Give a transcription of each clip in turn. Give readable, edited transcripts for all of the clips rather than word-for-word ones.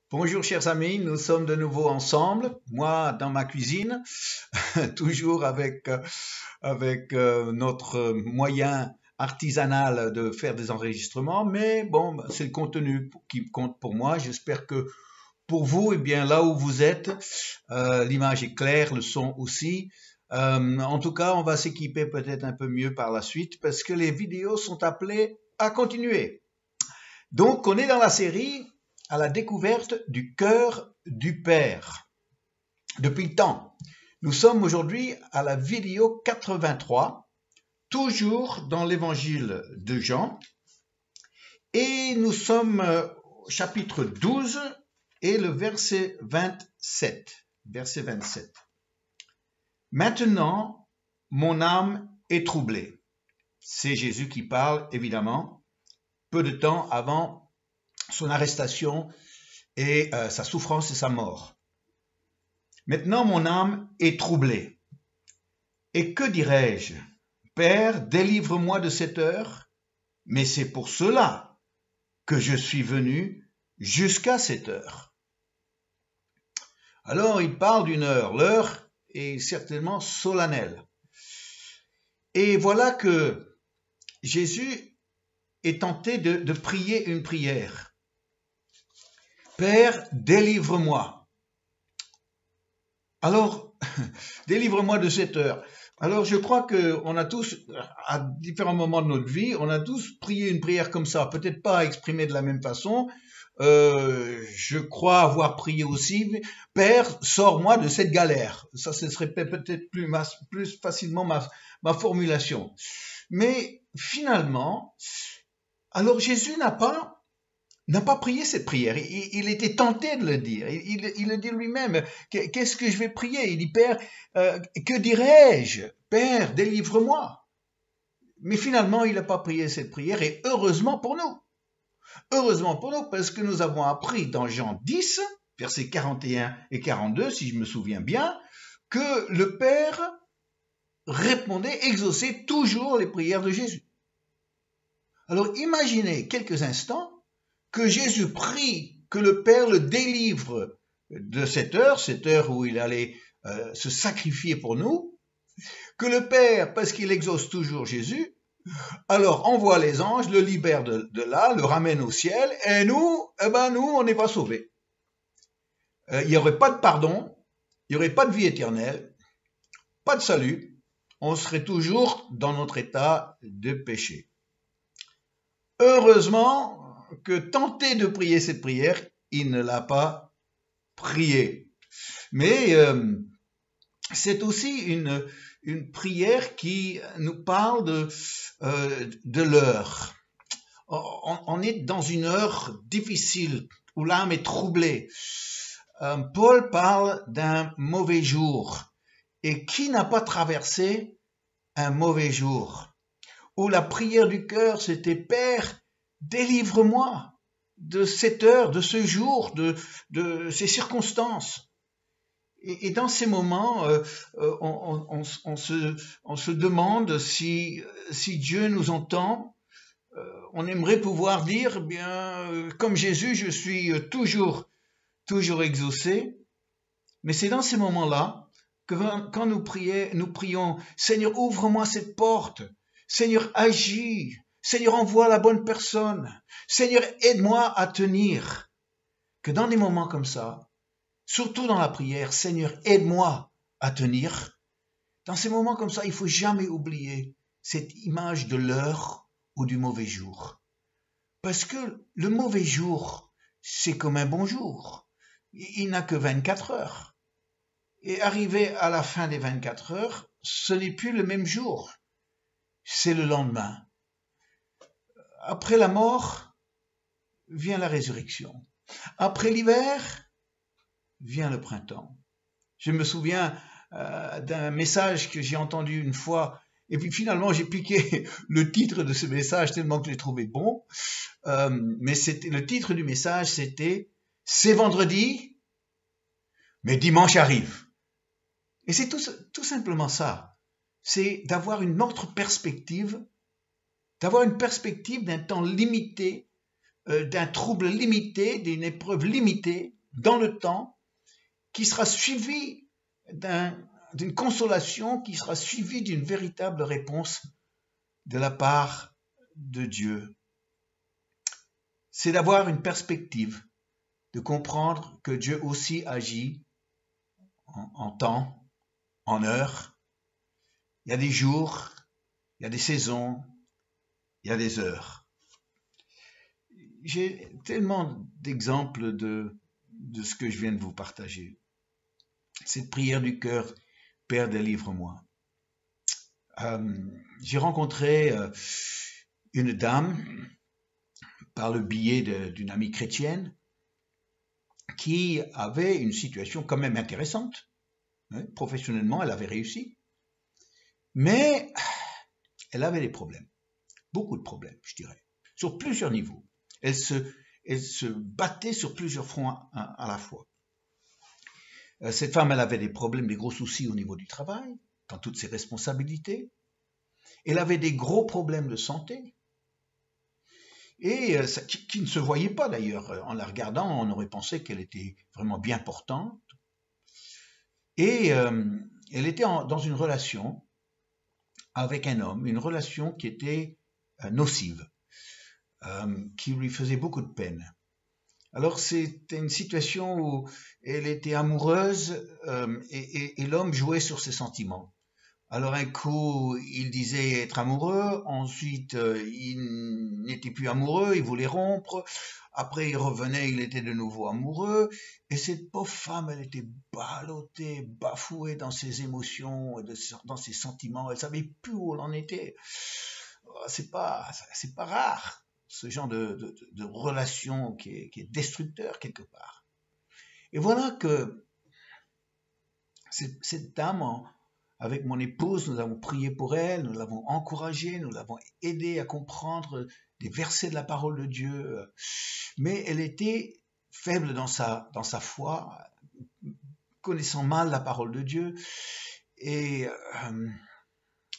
Bonjour chers amis, nous sommes de nouveau ensemble, moi dans ma cuisine, toujours avec notre moyen artisanal de faire des enregistrements, mais bon, c'est le contenu qui compte pour moi. J'espère que pour vous, eh bien là où vous êtes, l'image est claire, le son aussi. En tout cas, on va s'équiper peut-être un peu mieux par la suite parce que les vidéos sont appelées à continuer. Donc, on est dans la série à la découverte du cœur du Père. Depuis le temps, nous sommes aujourd'hui à la vidéo 83, toujours dans l'évangile de Jean, et nous sommes au chapitre 12 et le verset 27. Verset 27. Maintenant, mon âme est troublée. C'est Jésus qui parle, évidemment, peu de temps avant son arrestation et sa souffrance et sa mort. Maintenant, mon âme est troublée. Et que dirais-je? Père, délivre-moi de cette heure, mais c'est pour cela que je suis venu jusqu'à cette heure. Alors, il parle d'une heure. L'heure est certainement solennelle. Et voilà que Jésus est tenté de prier une prière. Père, délivre-moi. Alors, délivre-moi de cette heure. Alors, je crois qu'on a tous, à différents moments de notre vie, on a tous prié une prière comme ça, peut-être pas exprimée de la même façon. Je crois avoir prié aussi, Père, sors-moi de cette galère. Ça, ce serait peut-être plus facilement ma formulation. Mais finalement, alors Jésus n'a pas prié cette prière. Il était tenté de le dire. Il le dit lui-même. Qu'est-ce que je vais prier? Il dit, Père, que dirais-je? Père, délivre-moi. Mais finalement, il n'a pas prié cette prière et heureusement pour nous. Heureusement pour nous parce que nous avons appris dans Jean 10, versets 41 et 42, si je me souviens bien, que le Père répondait, exauçait toujours les prières de Jésus. Alors imaginez quelques instants que Jésus prie que le Père le délivre de cette heure où il allait se sacrifier pour nous, que le Père, parce qu'il exauce toujours Jésus, alors envoie les anges, le libère de là, le ramène au ciel, et nous, on n'est pas sauvés. Il n'y aurait pas de pardon, il n'y aurait pas de vie éternelle, pas de salut, on serait toujours dans notre état de péché. Heureusement que tenté de prier cette prière, il ne l'a pas priée. Mais c'est aussi une prière qui nous parle de l'heure. On est dans une heure difficile où l'âme est troublée. Paul parle d'un mauvais jour. Et qui n'a pas traversé un mauvais jour? Où la prière du cœur, c'était Père, délivre-moi de cette heure, de ce jour, de ces circonstances. Et dans ces moments, on se demande si Dieu nous entend. On aimerait pouvoir dire, bien, comme Jésus, je suis toujours exaucé. Mais c'est dans ces moments-là que quand nous prions, Seigneur, ouvre-moi cette porte. Seigneur, agis. Seigneur, envoie la bonne personne. Seigneur, aide-moi à tenir. Que dans des moments comme ça, surtout dans la prière, Seigneur, aide-moi à tenir. Dans ces moments comme ça, il ne faut jamais oublier cette image de l'heure ou du mauvais jour. Parce que le mauvais jour, c'est comme un bon jour. Il n'a que 24 heures. Et arrivé à la fin des 24 heures, ce n'est plus le même jour. C'est le lendemain. Après la mort, vient la résurrection. Après l'hiver, vient le printemps. Je me souviens d'un message que j'ai entendu une fois, et puis finalement j'ai piqué le titre de ce message tellement que je l'ai trouvé bon. Mais le titre du message, c'était « C'est vendredi, mais dimanche arrive ». Et c'est tout simplement ça. C'est d'avoir une autre perspective, d'avoir une perspective d'un temps limité, d'un trouble limité, d'une épreuve limitée, dans le temps, qui sera suivi d'une consolation, qui sera suivie d'une véritable réponse de la part de Dieu. C'est d'avoir une perspective, de comprendre que Dieu aussi agit en temps, en heure. Il y a des jours, il y a des saisons, il y a des heures. J'ai tellement d'exemples de ce que je viens de vous partager. Cette prière du cœur, Père, délivre-moi. J'ai rencontré une dame par le biais d'une amie chrétienne qui avait une situation quand même intéressante. Professionnellement, elle avait réussi. Mais elle avait des problèmes. Beaucoup de problèmes, je dirais. Sur plusieurs niveaux. Elle se battait sur plusieurs fronts à la fois. Cette femme, elle avait des problèmes, des gros soucis au niveau du travail, dans toutes ses responsabilités. Elle avait des gros problèmes de santé. Et qui ne se voyait pas d'ailleurs. En la regardant, on aurait pensé qu'elle était vraiment bien portante. Et elle était dans une relation avec un homme, une relation qui était nocive, qui lui faisait beaucoup de peine. Alors c'était une situation où elle était amoureuse et l'homme jouait sur ses sentiments. Alors un coup, il disait être amoureux, ensuite il n'était plus amoureux, il voulait rompre, après il revenait, il était de nouveau amoureux, et cette pauvre femme, elle était ballottée, bafouée dans ses émotions, dans ses sentiments, elle savait plus où elle en était. C'est pas rare, ce genre de relation qui est destructeur quelque part. Et voilà que cette dame, avec mon épouse, nous avons prié pour elle, nous l'avons encouragée, nous l'avons aidée à comprendre des versets de la parole de Dieu. Mais elle était faible dans sa foi, connaissant mal la parole de Dieu, et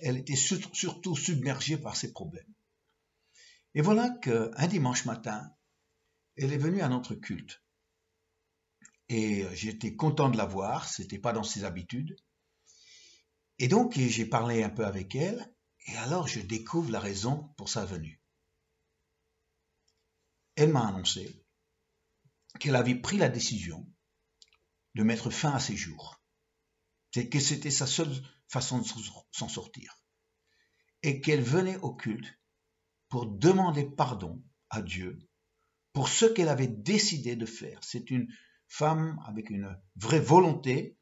elle était surtout submergée par ses problèmes. Et voilà qu'un dimanche matin, elle est venue à notre culte. Et j'étais content de la voir, c'était pas dans ses habitudes. Et donc, j'ai parlé un peu avec elle, et alors je découvre la raison pour sa venue. Elle m'a annoncé qu'elle avait pris la décision de mettre fin à ses jours. C'est que c'était sa seule façon de s'en sortir. Et qu'elle venait au culte pour demander pardon à Dieu pour ce qu'elle avait décidé de faire. C'est une femme avec une vraie volonté.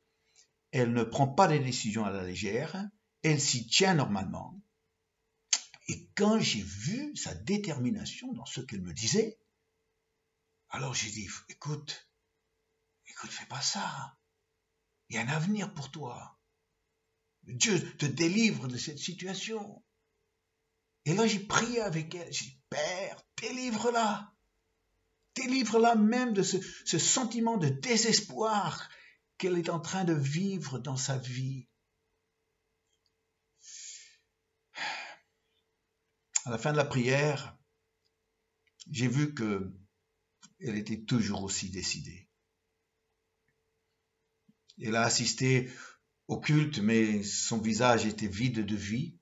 Elle ne prend pas des décisions à la légère. Elle s'y tient normalement. Et quand j'ai vu sa détermination dans ce qu'elle me disait, alors j'ai dit, écoute, fais pas ça. Il y a un avenir pour toi. Dieu te délivre de cette situation. Et là, j'ai prié avec elle. J'ai dit, Père, délivre-la. Délivre-la même de ce sentiment de désespoir qu'elle est en train de vivre dans sa vie. À la fin de la prière, j'ai vu qu'elle était toujours aussi décidée. Elle a assisté au culte, mais son visage était vide de vie.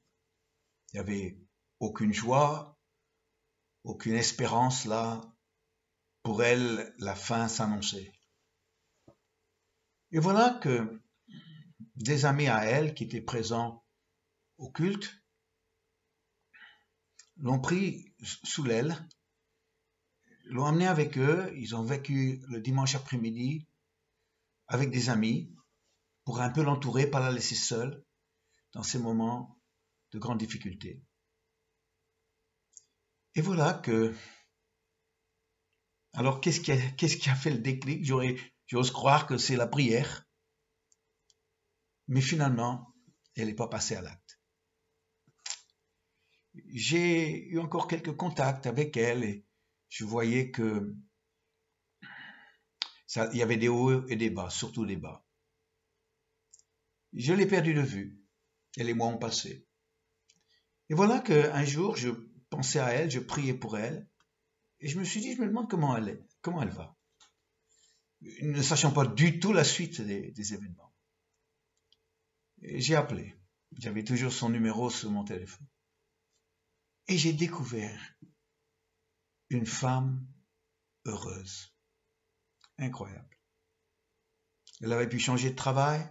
Il n'y avait aucune joie, aucune espérance là. Pour elle, la fin s'annonçait. Et voilà que des amis à elle qui étaient présents au culte l'ont pris sous l'aile, l'ont emmené avec eux, ils ont vécu le dimanche après-midi avec des amis pour un peu l'entourer, pas la laisser seule dans ces moments de grande difficulté. Et voilà que... Alors qu'est-ce qui a fait le déclic? J'ose croire que c'est la prière. Mais finalement, elle n'est pas passée à l'acte. J'ai eu encore quelques contacts avec elle et je voyais que il y avait des hauts et des bas, surtout des bas. Je l'ai perdue de vue et les mois ont passé. Et voilà qu'un jour, je pensais à elle, je priais pour elle et je me suis dit, je me demande comment elle va. ne sachant pas du tout la suite des événements. Et j'ai appelé. J'avais toujours son numéro sur mon téléphone. Et j'ai découvert une femme heureuse. Incroyable. Elle avait pu changer de travail.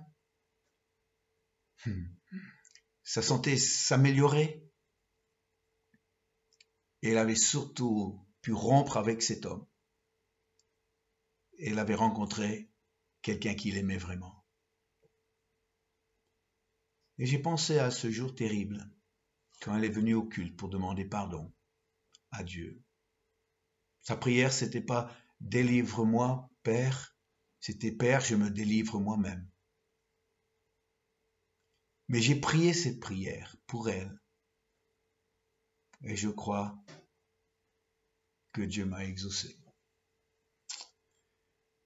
Sa santé s'améliorait. Et elle avait surtout pu rompre avec cet homme. Et elle avait rencontré quelqu'un qui l'aimait vraiment. Et j'ai pensé à ce jour terrible, quand elle est venue au culte pour demander pardon à Dieu. Sa prière, c'était pas « Délivre-moi, Père », c'était « Père, je me délivre moi-même ». Mais j'ai prié cette prière pour elle. Et je crois que Dieu m'a exaucé.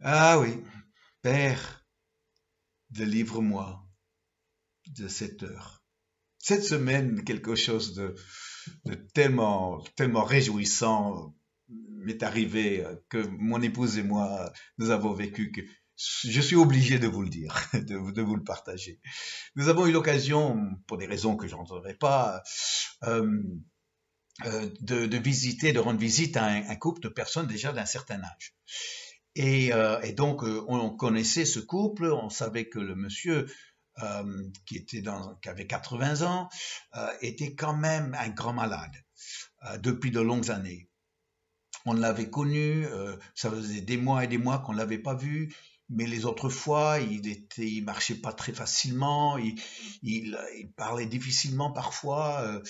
Ah oui, Père, délivre-moi de cette heure. Cette semaine, quelque chose de tellement réjouissant m'est arrivé que mon épouse et moi, nous avons vécu que je suis obligé de vous le dire, de vous le partager. Nous avons eu l'occasion, pour des raisons que je n'entrerai pas, de visiter, de rendre visite à un couple de personnes déjà d'un certain âge. Et donc, on connaissait ce couple, on savait que le monsieur qui avait 80 ans était quand même un grand malade depuis de longues années. On l'avait connu, ça faisait des mois et des mois qu'on ne l'avait pas vu, mais les autres fois, il marchait pas très facilement, il parlait difficilement parfois,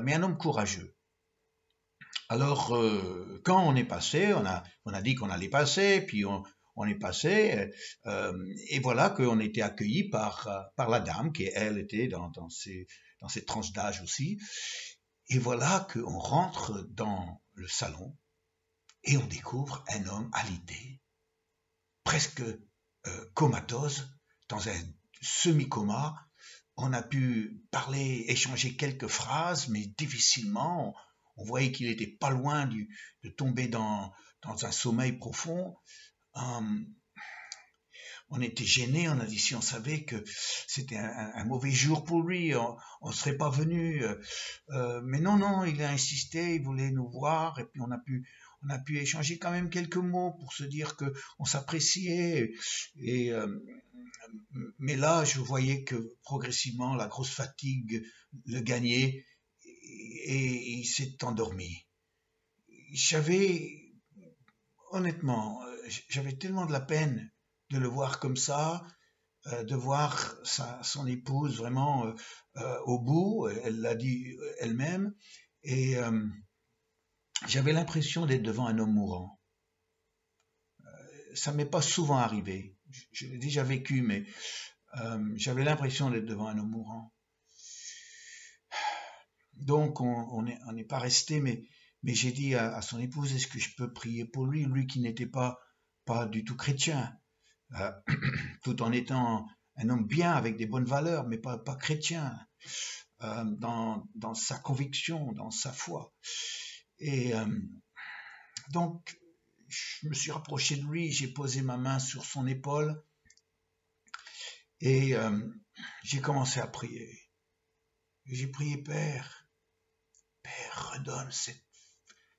mais un homme courageux. Alors, quand on est passé, on a dit qu'on allait passer, puis on est passé, et voilà qu'on était accueillis par la dame, qui elle était dans cette tranche d'âge aussi. Et voilà qu'on rentre dans le salon et on découvre un homme alité, presque comatose, dans un semi-coma. On a pu parler, échanger quelques phrases, mais difficilement. On voyait qu'il était pas loin de tomber dans un sommeil profond. On était gênés, on a dit si on savait que c'était un mauvais jour pour lui, on serait pas venu. Mais non, il a insisté, il voulait nous voir, et puis on a pu échanger quand même quelques mots pour se dire que on s'appréciait. Mais là, je voyais que progressivement la grosse fatigue le gagnait et il s'est endormi. Honnêtement, j'avais tellement de la peine de le voir comme ça, de voir son épouse vraiment au bout, elle l'a dit elle-même, et j'avais l'impression d'être devant un homme mourant. Ça m'est pas souvent arrivé, je l'ai déjà vécu, mais j'avais l'impression d'être devant un homme mourant. Donc on n'est pas resté, mais j'ai dit à son épouse, est-ce que je peux prier pour lui qui n'était pas du tout chrétien, tout en étant un homme bien avec des bonnes valeurs, mais pas chrétien, dans sa conviction, dans sa foi. Et donc je me suis rapproché de lui, j'ai posé ma main sur son épaule et j'ai commencé à prier. J'ai prié, Père, redonne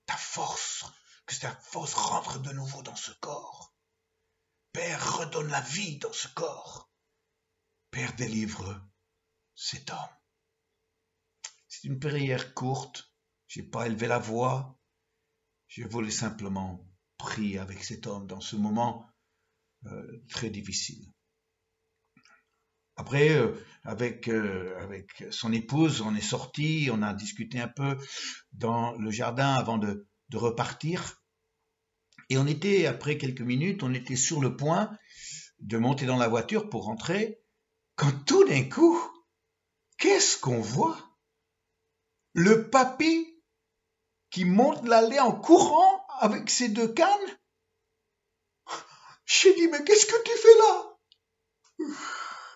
ta force, que ta force rentre de nouveau dans ce corps. Père, redonne la vie dans ce corps. Père, délivre cet homme. C'est une prière courte, j'ai pas élevé la voix, je voulais simplement prier avec cet homme dans ce moment très difficile. Après, avec son épouse, on est sorti, on a discuté un peu dans le jardin avant de repartir. Et après quelques minutes, on était sur le point de monter dans la voiture pour rentrer, quand tout d'un coup, qu'est-ce qu'on voit? Le papy qui monte l'allée en courant avec ses deux cannes. J'ai dit, mais qu'est-ce que tu fais là?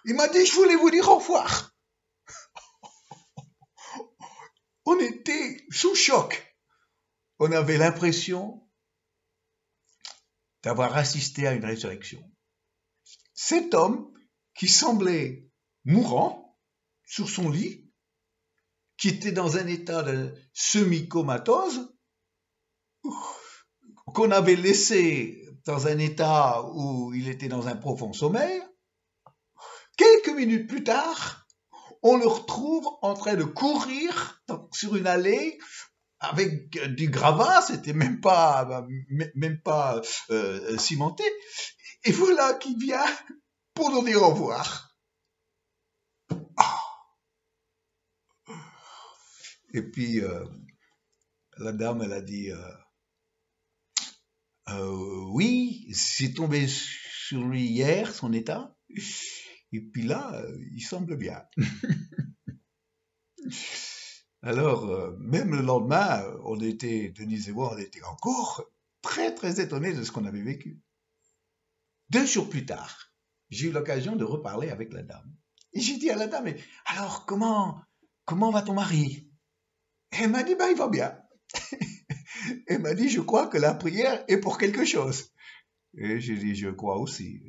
Il m'a dit, je voulais vous dire au revoir. On était sous choc. On avait l'impression d'avoir assisté à une résurrection. Cet homme qui semblait mourant sur son lit, qui était dans un état de semi-comatose, qu'on avait laissé dans un état où il était dans un profond sommeil, quelques minutes plus tard, on le retrouve en train de courir sur une allée avec du gravat, c'était même pas cimenté, et voilà qu'il vient pour nous dire au revoir. Et puis la dame, elle a dit oui, c'est tombé sur lui hier, son état, et puis là, il semble bien. Alors, même le lendemain, Denise et moi, on était encore très, très étonnés de ce qu'on avait vécu. 2 jours plus tard, j'ai eu l'occasion de reparler avec la dame. Et j'ai dit à la dame, alors, comment va ton mari? Et elle m'a dit, il va bien. Elle m'a dit, je crois que la prière est pour quelque chose. Et j'ai dit, je crois aussi.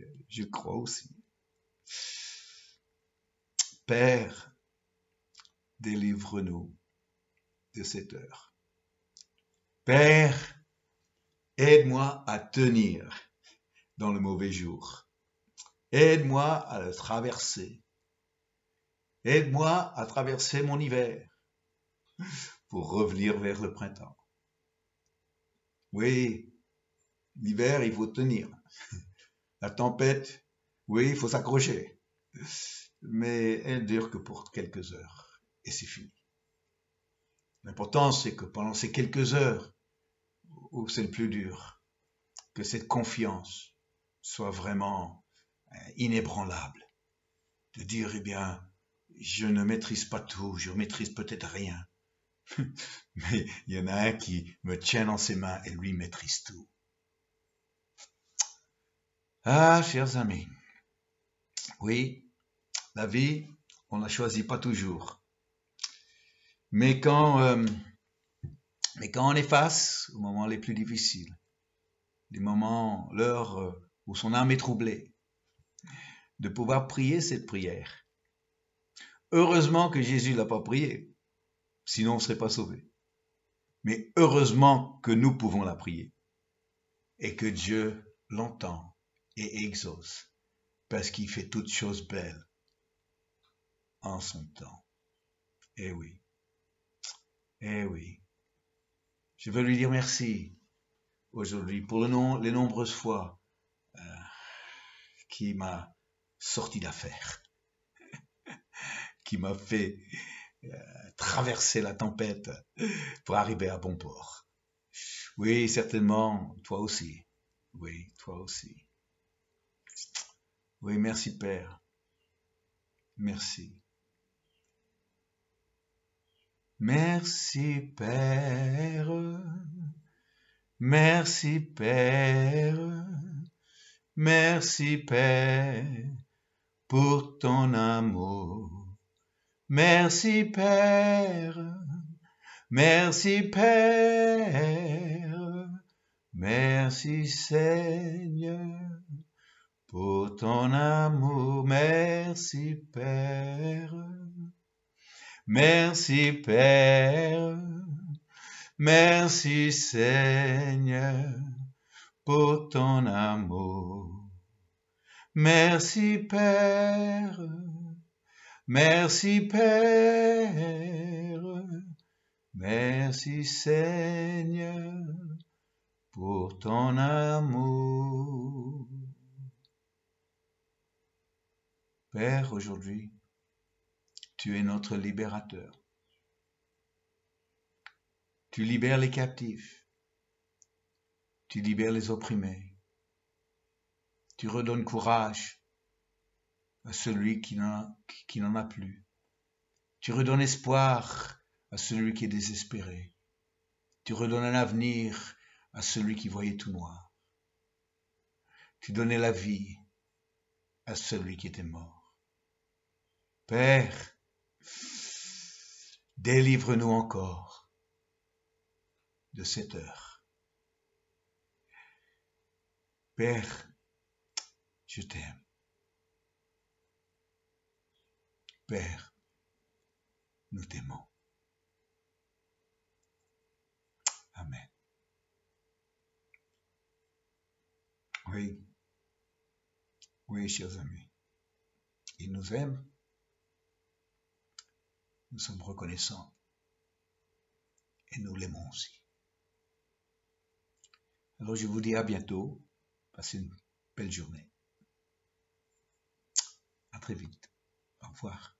Père, délivre-nous de cette heure. Père, aide-moi à tenir dans le mauvais jour. Aide-moi à le traverser. Aide-moi à traverser mon hiver pour revenir vers le printemps. Oui, l'hiver, il faut tenir. La tempête, oui, il faut s'accrocher. Mais elle dure que pour quelques heures. Et c'est fini. L'important, c'est que pendant ces quelques heures où c'est le plus dur, que cette confiance soit vraiment inébranlable. De dire, eh bien, je ne maîtrise pas tout, je maîtrise peut-être rien. Mais il y en a un qui me tient dans ses mains et lui maîtrise tout. Ah, chers amis, oui, la vie, on ne la choisit pas toujours. Mais quand on est face aux moments les plus difficiles, l'heure où son âme est troublée, de pouvoir prier cette prière. Heureusement que Jésus l'a pas prié, sinon on ne serait pas sauvé. Mais heureusement que nous pouvons la prier et que Dieu l'entend et exauce parce qu'il fait toutes choses belles en son temps. Eh oui, eh oui. Je veux lui dire merci aujourd'hui pour les nombreuses fois qui m'a sorti d'affaire, qui m'a fait traverser la tempête pour arriver à bon port. Oui, certainement, toi aussi. Oui, toi aussi. Oui, merci Père. Merci. Merci Père. Merci Père. Merci Père pour ton amour. Merci Père. Merci Père. Merci Seigneur pour ton amour. Merci Père. Merci Père. Merci Seigneur pour ton amour. Merci Père. Merci Père. Merci Seigneur pour ton amour. Père, aujourd'hui, tu es notre libérateur. Tu libères les captifs. Tu libères les opprimés. Tu redonnes courage à celui qui n'en a plus. Tu redonnes espoir à celui qui est désespéré. Tu redonnes un avenir à celui qui voyait tout noir. Tu donnais la vie à celui qui était mort. Père, délivre-nous encore de cette heure. Père, je t'aime. Père, nous t'aimons. Amen. Oui, oui, chers amis. Il nous aime. Nous sommes reconnaissants. Et nous l'aimons aussi. Alors je vous dis à bientôt. Passez une belle journée. À très vite. Au revoir.